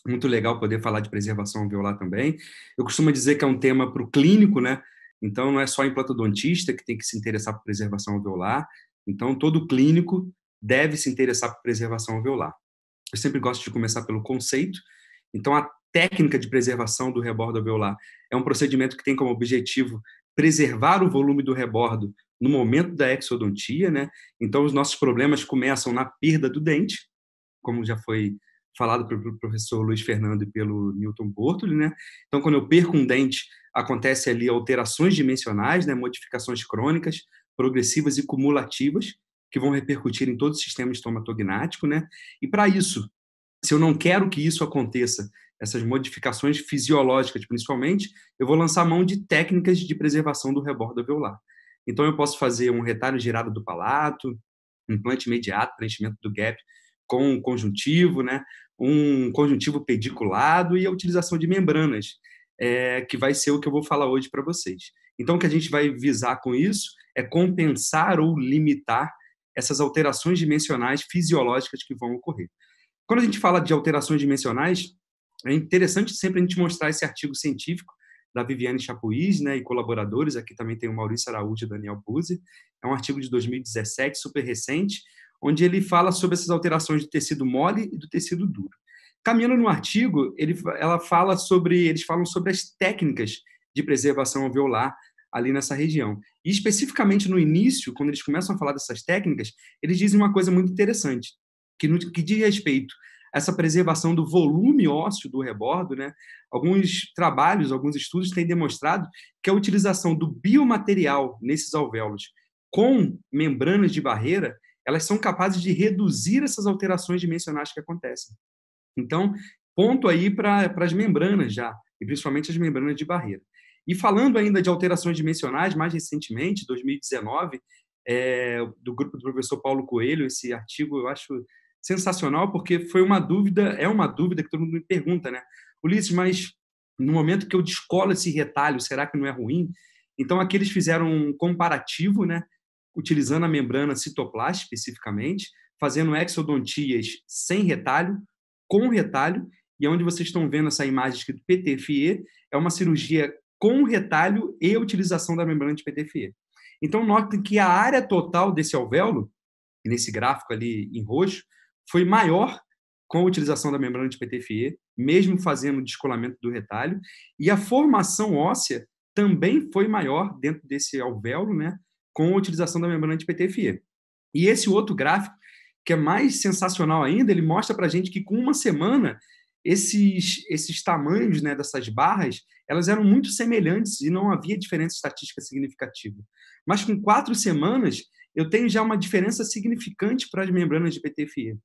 Muito legal poder falar de preservação alveolar também. Eu costumo dizer que é um tema para o clínico, né? Então, não é só implantodontista que tem que se interessar por preservação alveolar. Então, todo clínico deve se interessar por preservação alveolar. Eu sempre gosto de começar pelo conceito. Então, a técnica de preservação do rebordo alveolar é um procedimento que tem como objetivo preservar o volume do rebordo no momento da exodontia, né? Então, os nossos problemas começam na perda do dente, como já foi falado pelo professor Luiz Fernando e pelo Newton Bortoli, né? Então, quando eu perco um dente, acontece ali alterações dimensionais, né? Modificações crônicas, progressivas e cumulativas, que vão repercutir em todo o sistema estomatognático, né? E para isso, se eu não quero que isso aconteça, essas modificações fisiológicas principalmente, eu vou lançar mão de técnicas de preservação do rebordo alveolar. Então, eu posso fazer um retalho girado do palato, implante imediato, preenchimento do gap com conjuntivo, né? Um conjuntivo pediculado e a utilização de membranas, que vai ser o que eu vou falar hoje para vocês. Então, o que a gente vai visar com isso é compensar ou limitar essas alterações dimensionais fisiológicas que vão ocorrer. Quando a gente fala de alterações dimensionais, é interessante sempre a gente mostrar esse artigo científico da Viviane Chapuis, né, e colaboradores. Aqui também tem o Maurício Araújo e o Daniel Buzzi. É um artigo de 2017, super recente, onde ele fala sobre essas alterações do tecido mole e do tecido duro. Caminhando no artigo, eles falam sobre as técnicas de preservação alveolar ali nessa região. E especificamente no início, quando eles começam a falar dessas técnicas, eles dizem uma coisa muito interessante, que no que diz respeito a essa preservação do volume ósseo do rebordo, né? Alguns trabalhos, alguns estudos têm demonstrado que a utilização do biomaterial nesses alvéolos com membranas de barreira, elas são capazes de reduzir essas alterações dimensionais que acontecem. Então, ponto aí para as membranas já, e principalmente as membranas de barreira. E falando ainda de alterações dimensionais, mais recentemente, 2019, do grupo do professor Paulo Coelho, esse artigo eu acho sensacional, porque é uma dúvida que todo mundo me pergunta, né? Ulisses, mas no momento que eu descolo esse retalho, será que não é ruim? Então, aqui eles fizeram um comparativo, né? Utilizando a membrana citoplast especificamente, fazendo exodontias sem retalho, com retalho, e onde vocês estão vendo essa imagem escrito PTFE, é uma cirurgia com retalho e utilização da membrana de PTFE. Então, notem que a área total desse alvéolo, nesse gráfico ali em roxo, foi maior com a utilização da membrana de PTFE, mesmo fazendo o descolamento do retalho, e a formação óssea também foi maior dentro desse alvéolo, né, com a utilização da membrana de PTFE. E esse outro gráfico, que é mais sensacional ainda, ele mostra para a gente que com uma semana, esses tamanhos, né, dessas barras, elas eram muito semelhantes e não havia diferença estatística significativa. Mas com 4 semanas, eu tenho já uma diferença significante para as membranas de PTFE.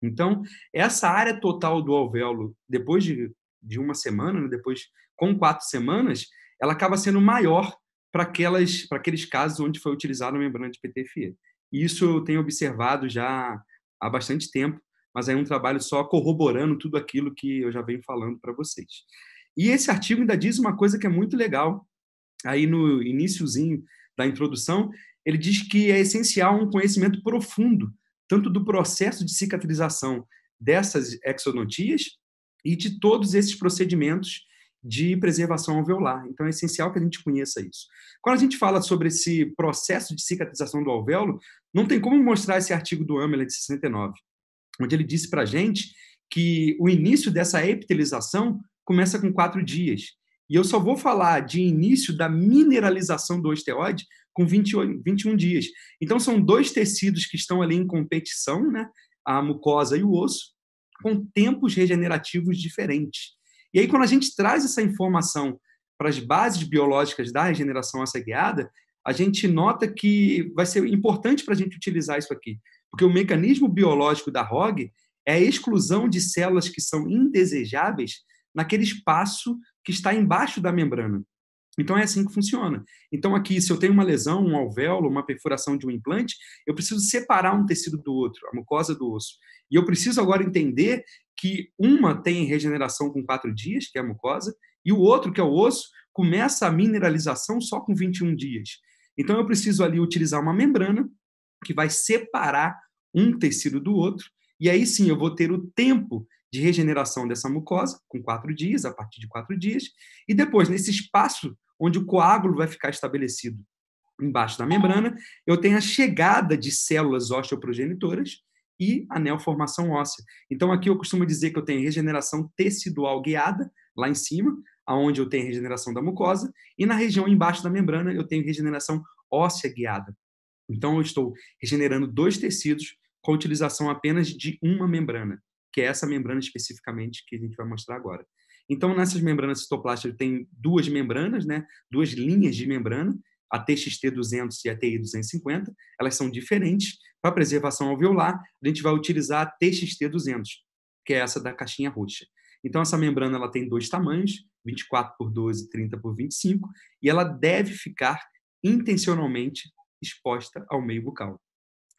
Então, essa área total do alvéolo, depois de uma semana, né, depois com 4 semanas, ela acaba sendo maior para aqueles casos onde foi utilizada a membrana de PTFE. E isso eu tenho observado já há bastante tempo, mas é um trabalho só corroborando tudo aquilo que eu já venho falando para vocês. E esse artigo ainda diz uma coisa que é muito legal. Aí no iniciozinho da introdução, ele diz que é essencial um conhecimento profundo, tanto do processo de cicatrização dessas exodontias e de todos esses procedimentos de preservação alveolar. Então, é essencial que a gente conheça isso. Quando a gente fala sobre esse processo de cicatrização do alvéolo, não tem como mostrar esse artigo do Ameler de 69, onde ele disse para a gente que o início dessa epitelização começa com 4 dias. E eu só vou falar de início da mineralização do osteoide com 21 dias. Então, são dois tecidos que estão ali em competição, né? A mucosa e o osso, com tempos regenerativos diferentes. E aí, quando a gente traz essa informação para as bases biológicas da regeneração óssea guiada, a gente nota que vai ser importante para a gente utilizar isso aqui. Porque o mecanismo biológico da ROG é a exclusão de células que são indesejáveis naquele espaço que está embaixo da membrana. Então, é assim que funciona. Então, aqui, se eu tenho uma lesão, um alvéolo, uma perfuração de um implante, eu preciso separar um tecido do outro, a mucosa do osso. E eu preciso agora entender que uma tem regeneração com 4 dias, que é a mucosa, e o outro, que é o osso, começa a mineralização só com 21 dias. Então, eu preciso ali utilizar uma membrana que vai separar um tecido do outro, e aí sim eu vou ter o tempo de regeneração dessa mucosa, com 4 dias, a partir de 4 dias, e depois, nesse espaço onde o coágulo vai ficar estabelecido embaixo da membrana, eu tenho a chegada de células osteoprogenitoras e a neoformação óssea. Então, aqui eu costumo dizer que eu tenho regeneração tecidual guiada, lá em cima, aonde eu tenho regeneração da mucosa, e na região embaixo da membrana eu tenho regeneração óssea guiada. Então, eu estou regenerando 2 tecidos com a utilização apenas de uma membrana, que é essa membrana especificamente que a gente vai mostrar agora. Então, nessas membranas citoplásticas, tem 2 membranas, né? 2 linhas de membrana, a TXT200 e a TI250, elas são diferentes. Para preservação alveolar, a gente vai utilizar a TXT200, que é essa da caixinha roxa. Então, essa membrana ela tem 2 tamanhos, 24 por 12, 30 por 25, e ela deve ficar intencionalmente exposta ao meio bucal.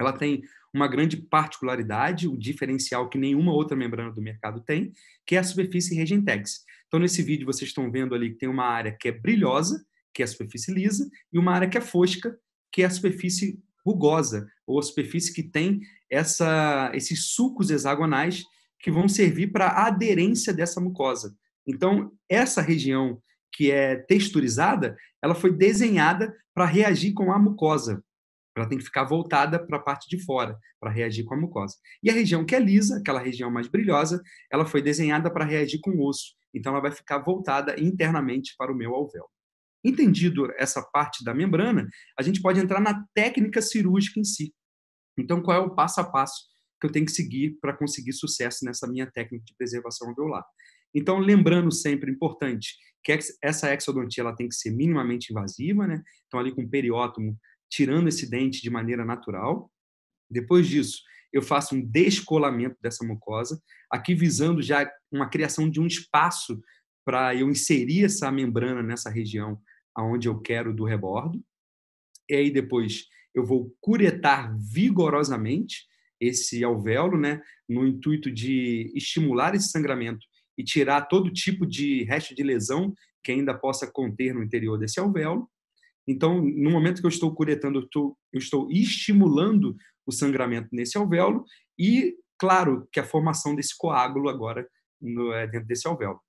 Ela tem uma grande particularidade, o diferencial que nenhuma outra membrana do mercado tem, que é a superfície Regentex. Então, nesse vídeo, vocês estão vendo ali que tem uma área que é brilhosa, que é a superfície lisa, e uma área que é fosca, que é a superfície rugosa, ou a superfície que tem esses sulcos hexagonais que vão servir para a aderência dessa mucosa. Então, essa região que é texturizada, ela foi desenhada para reagir com a mucosa. Ela tem que ficar voltada para a parte de fora, para reagir com a mucosa. E a região que é lisa, aquela região mais brilhosa, ela foi desenhada para reagir com o osso. Então, ela vai ficar voltada internamente para o meu alvéolo. Entendido essa parte da membrana, a gente pode entrar na técnica cirúrgica em si. Então, qual é o passo a passo que eu tenho que seguir para conseguir sucesso nessa minha técnica de preservação alveolar? Então, lembrando sempre, importante, que essa exodontia ela tem que ser minimamente invasiva, né? Então, ali com o periótomo, tirando esse dente de maneira natural. Depois disso, eu faço um descolamento dessa mucosa, aqui visando já uma criação de um espaço para eu inserir essa membrana nessa região aonde eu quero do rebordo. E aí depois eu vou curetar vigorosamente esse alvéolo, né, no intuito de estimular esse sangramento e tirar todo tipo de resto de lesão que ainda possa conter no interior desse alvéolo. Então, no momento que eu estou curetando, eu estou estimulando o sangramento nesse alvéolo e, claro, que a formação desse coágulo agora dentro desse alvéolo.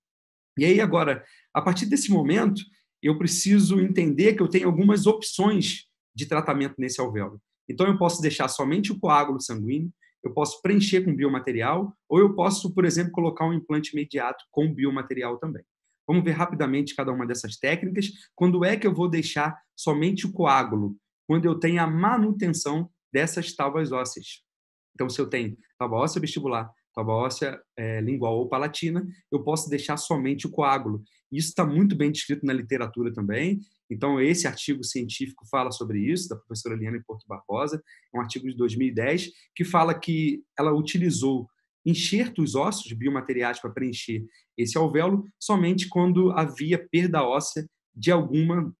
E aí, agora, a partir desse momento, eu preciso entender que eu tenho algumas opções de tratamento nesse alvéolo. Então, eu posso deixar somente o coágulo sanguíneo, eu posso preencher com biomaterial, ou eu posso, por exemplo, colocar um implante imediato com biomaterial também. Vamos ver rapidamente cada uma dessas técnicas. Quando é que eu vou deixar somente o coágulo? Quando eu tenho a manutenção dessas tábuas ósseas. Então, se eu tenho tábua óssea vestibular, tábua óssea lingual ou palatina, eu posso deixar somente o coágulo. Isso está muito bem descrito na literatura também. Então, esse artigo científico fala sobre isso, da professora Liane Porto Barbosa, é um artigo de 2010, que fala que ela utilizou enxertos ósseos biomateriais para preencher esse alvéolo somente quando havia perda óssea de alguma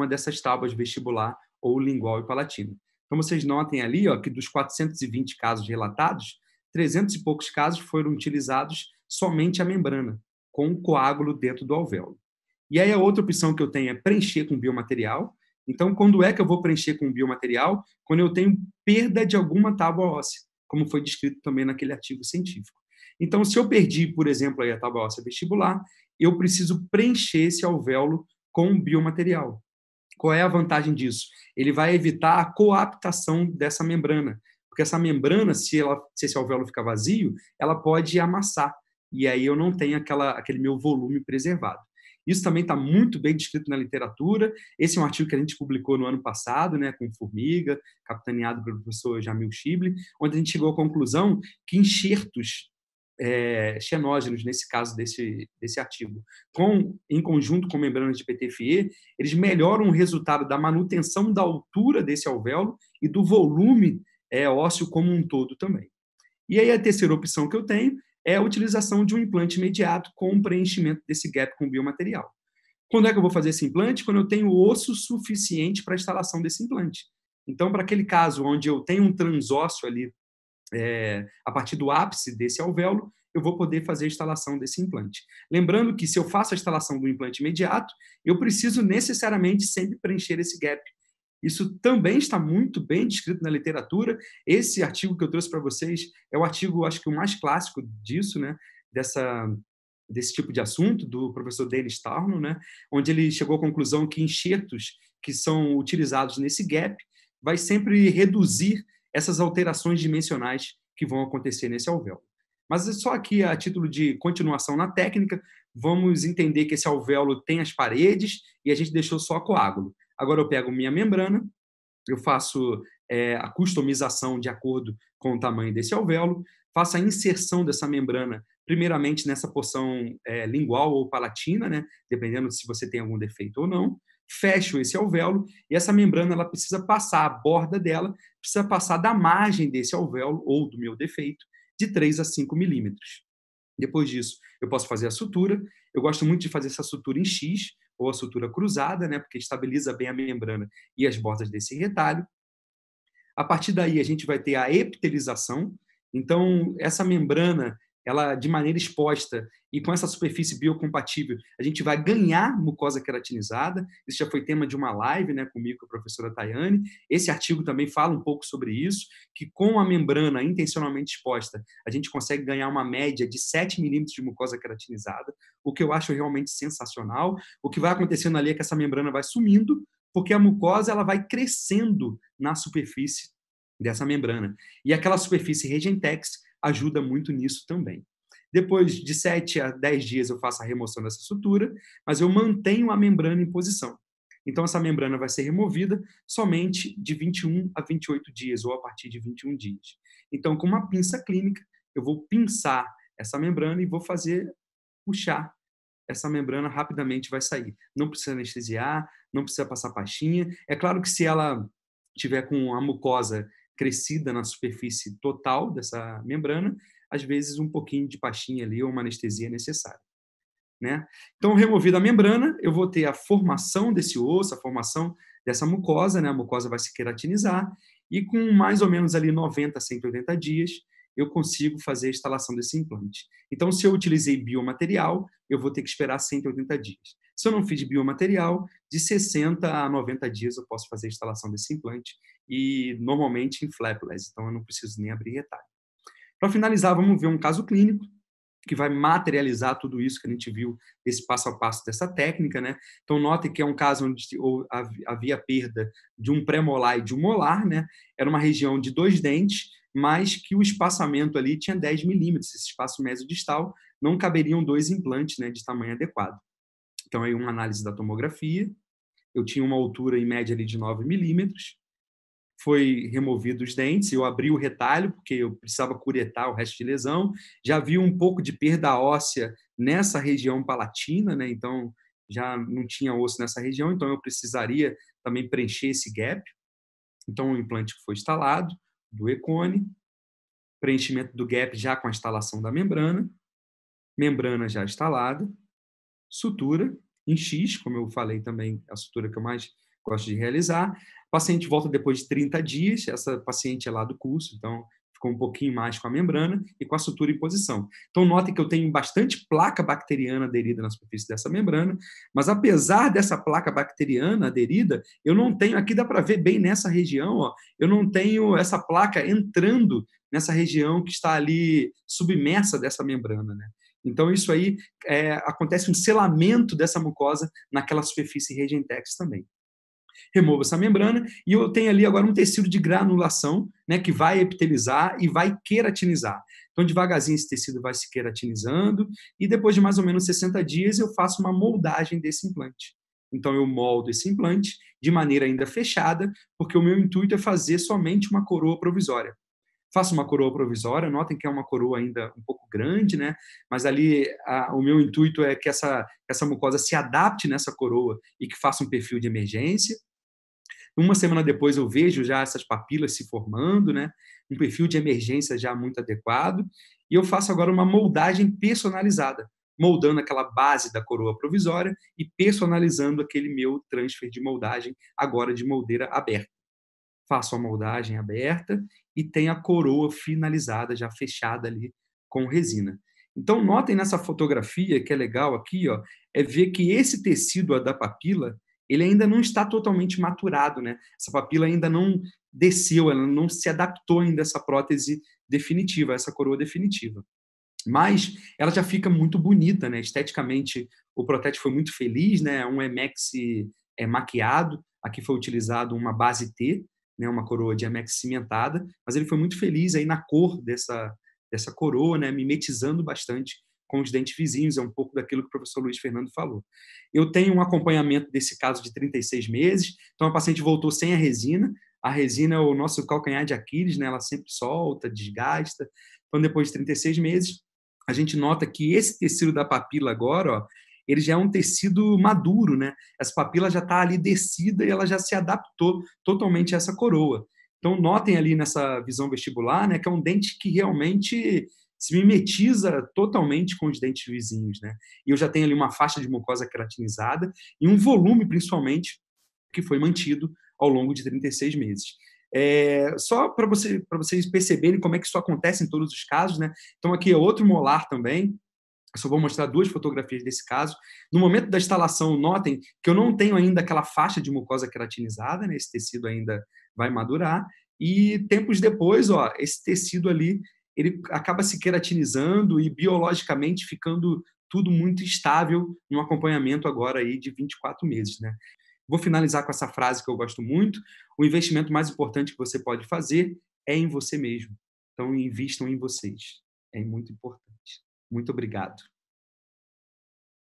dessas tábuas vestibular ou lingual e palatina. Então, vocês notem ali que dos 420 casos relatados, 300 e poucos casos foram utilizados somente a membrana, com o coágulo dentro do alvéolo. E aí a outra opção que eu tenho é preencher com biomaterial. Então, quando é que eu vou preencher com biomaterial? Quando eu tenho perda de alguma tábua óssea, como foi descrito também naquele artigo científico. Então, se eu perdi, por exemplo, a tábua óssea vestibular, eu preciso preencher esse alvéolo com biomaterial. Qual é a vantagem disso? Ele vai evitar a coaptação dessa membrana, porque essa membrana, se esse alvéolo ficar vazio, ela pode amassar, e aí eu não tenho aquele meu volume preservado. Isso também está muito bem descrito na literatura. Esse é um artigo que a gente publicou no ano passado, né, com Formiga, capitaneado pelo professor Jamil Shibley, onde a gente chegou à conclusão que enxertos xenógenos, nesse caso desse artigo, em conjunto com membranas de PTFE, eles melhoram o resultado da manutenção da altura desse alvéolo e do volume ósseo como um todo também. E aí a terceira opção que eu tenho é a utilização de um implante imediato com o preenchimento desse gap com biomaterial. Quando é que eu vou fazer esse implante? Quando eu tenho osso suficiente para a instalação desse implante. Então, para aquele caso onde eu tenho um transósseo ali a partir do ápice desse alvéolo, eu vou poder fazer a instalação desse implante. Lembrando que se eu faço a instalação do implante imediato, eu preciso necessariamente sempre preencher esse gap. Isso também está muito bem descrito na literatura. Esse artigo que eu trouxe para vocês é o artigo, acho que o mais clássico disso, né? Desse tipo de assunto, do professor Dennis Tarno, né? Onde ele chegou à conclusão que enxertos que são utilizados nesse gap vai sempre reduzir essas alterações dimensionais que vão acontecer nesse alvéolo. Mas só aqui, a título de continuação na técnica, vamos entender que esse alvéolo tem as paredes e a gente deixou só coágulo. Agora eu pego minha membrana, eu faço a customização de acordo com o tamanho desse alvéolo, faço a inserção dessa membrana, primeiramente nessa porção lingual ou palatina, né, dependendo se você tem algum defeito ou não, fecho esse alvéolo e essa membrana ela precisa passar, a borda dela precisa passar da margem desse alvéolo ou do meu defeito de 3 a 5 milímetros. Depois disso, eu posso fazer a sutura. Eu gosto muito de fazer essa sutura em X, ou a sutura cruzada, né, porque estabiliza bem a membrana e as bordas desse retalho. A partir daí, a gente vai ter a epitelização. Então, essa membrana, ela de maneira exposta e com essa superfície biocompatível, a gente vai ganhar mucosa queratinizada. Isso já foi tema de uma live, né, comigo, com a professora Tayane. Esse artigo também fala um pouco sobre isso, que com a membrana intencionalmente exposta, a gente consegue ganhar uma média de 7 milímetros de mucosa queratinizada, o que eu acho realmente sensacional. O que vai acontecendo ali é que essa membrana vai sumindo, porque a mucosa ela vai crescendo na superfície dessa membrana. E aquela superfície Regentex ajuda muito nisso também. Depois de 7 a 10 dias eu faço a remoção dessa sutura, mas eu mantenho a membrana em posição. Então, essa membrana vai ser removida somente de 21 a 28 dias, ou a partir de 21 dias. Então, com uma pinça clínica, eu vou pinçar essa membrana e vou puxar essa membrana rapidamente vai sair. Não precisa anestesiar, não precisa passar pastinha. É claro que se ela tiver com a mucosa crescida na superfície total dessa membrana, às vezes um pouquinho de pastinha ali ou uma anestesia é necessária, né? Então, removida a membrana, eu vou ter a formação desse osso, a formação dessa mucosa, né? A mucosa vai se queratinizar e com mais ou menos ali 90 a 180 dias, eu consigo fazer a instalação desse implante. Então, se eu utilizei biomaterial, eu vou ter que esperar 180 dias. Se eu não fiz biomaterial, de 60 a 90 dias eu posso fazer a instalação desse implante e normalmente em flapless, então eu não preciso nem abrir retalho. Para finalizar, vamos ver um caso clínico que vai materializar tudo isso que a gente viu, esse passo a passo dessa técnica, né? Então, notem que é um caso onde havia perda de um pré-molar e de um molar, né? Era uma região de 2 dentes, mas que o espaçamento ali tinha 10 milímetros, esse espaço mesodistal, não caberiam 2 implantes, né, de tamanho adequado. Então, aí uma análise da tomografia, eu tinha uma altura em média ali de 9 milímetros, foi removido os dentes, eu abri o retalho, porque eu precisava curetar o resto de lesão, já vi um pouco de perda óssea nessa região palatina, né? Então já não tinha osso nessa região, então eu precisaria também preencher esse gap. Então o implante foi instalado, do Econe, preenchimento do gap já com a instalação da membrana já instalada, sutura em X, como eu falei também, a sutura que eu mais gosto de realizar. O paciente volta depois de 30 dias, essa paciente é lá do curso, então ficou um pouquinho mais com a membrana e com a sutura em posição. Então, notem que eu tenho bastante placa bacteriana aderida na superfície dessa membrana, mas apesar dessa placa bacteriana aderida, eu não tenho, aqui dá para ver bem nessa região, ó, eu não tenho essa placa entrando nessa região que está ali submersa dessa membrana, né? Então, isso aí acontece um selamento dessa mucosa naquela superfície Regentex também. Removo essa membrana e eu tenho ali agora um tecido de granulação, né, que vai epitelizar e vai queratinizar. Então, devagarzinho, esse tecido vai se queratinizando e depois de mais ou menos 60 dias eu faço uma moldagem desse implante. Então, eu moldo esse implante de maneira ainda fechada, porque o meu intuito é fazer somente uma coroa provisória. Faço uma coroa provisória, notem que é uma coroa ainda um pouco grande, né? Mas ali o meu intuito é que essa mucosa se adapte nessa coroa e que faça um perfil de emergência. Uma semana depois eu vejo já essas papilas se formando, né? Um perfil de emergência já muito adequado. E eu faço agora uma moldagem personalizada, moldando aquela base da coroa provisória e personalizando aquele meu transfer de moldagem, agora de moldeira aberta. Faço a moldagem aberta e tenho a coroa finalizada, já fechada ali com resina. Então, notem nessa fotografia, que é legal aqui, ó, é ver que esse tecido da papila, ele ainda não está totalmente maturado, né? Essa papila ainda não desceu, ela não se adaptou ainda a essa prótese definitiva, a essa coroa definitiva. Mas ela já fica muito bonita, né? Esteticamente, o Protete foi muito feliz, né? É um Emex maquiado. Aqui foi utilizado uma base T, né? Uma coroa de Emex cimentada, mas ele foi muito feliz aí na cor dessa coroa, né? Mimetizando bastante com os dentes vizinhos. É um pouco daquilo que o professor Luiz Fernando falou. Eu tenho um acompanhamento desse caso de 36 meses, então a paciente voltou sem a resina. A resina é o nosso calcanhar de Aquiles, né? Ela sempre solta, desgasta. Então, depois de 36 meses, a gente nota que esse tecido da papila agora, ó, ele já é um tecido maduro, né? Essa papila já está ali descida e ela já se adaptou totalmente a essa coroa. Então, notem ali nessa visão vestibular, né, que é um dente que realmente se mimetiza totalmente com os dentes vizinhos, né? E eu já tenho ali uma faixa de mucosa queratinizada e um volume, principalmente, que foi mantido ao longo de 36 meses. Só para vocês perceberem como é que isso acontece em todos os casos, né? Então, aqui é outro molar também. Eu só vou mostrar 2 fotografias desse caso. No momento da instalação, notem que eu não tenho ainda aquela faixa de mucosa queratinizada, né? Esse tecido ainda vai madurar. E tempos depois, ó, esse tecido ali, ele acaba se queratinizando e biologicamente ficando tudo muito estável no acompanhamento agora aí de 24 meses, né? Vou finalizar com essa frase que eu gosto muito: o investimento mais importante que você pode fazer é em você mesmo. Então, invistam em vocês. É muito importante. Muito obrigado.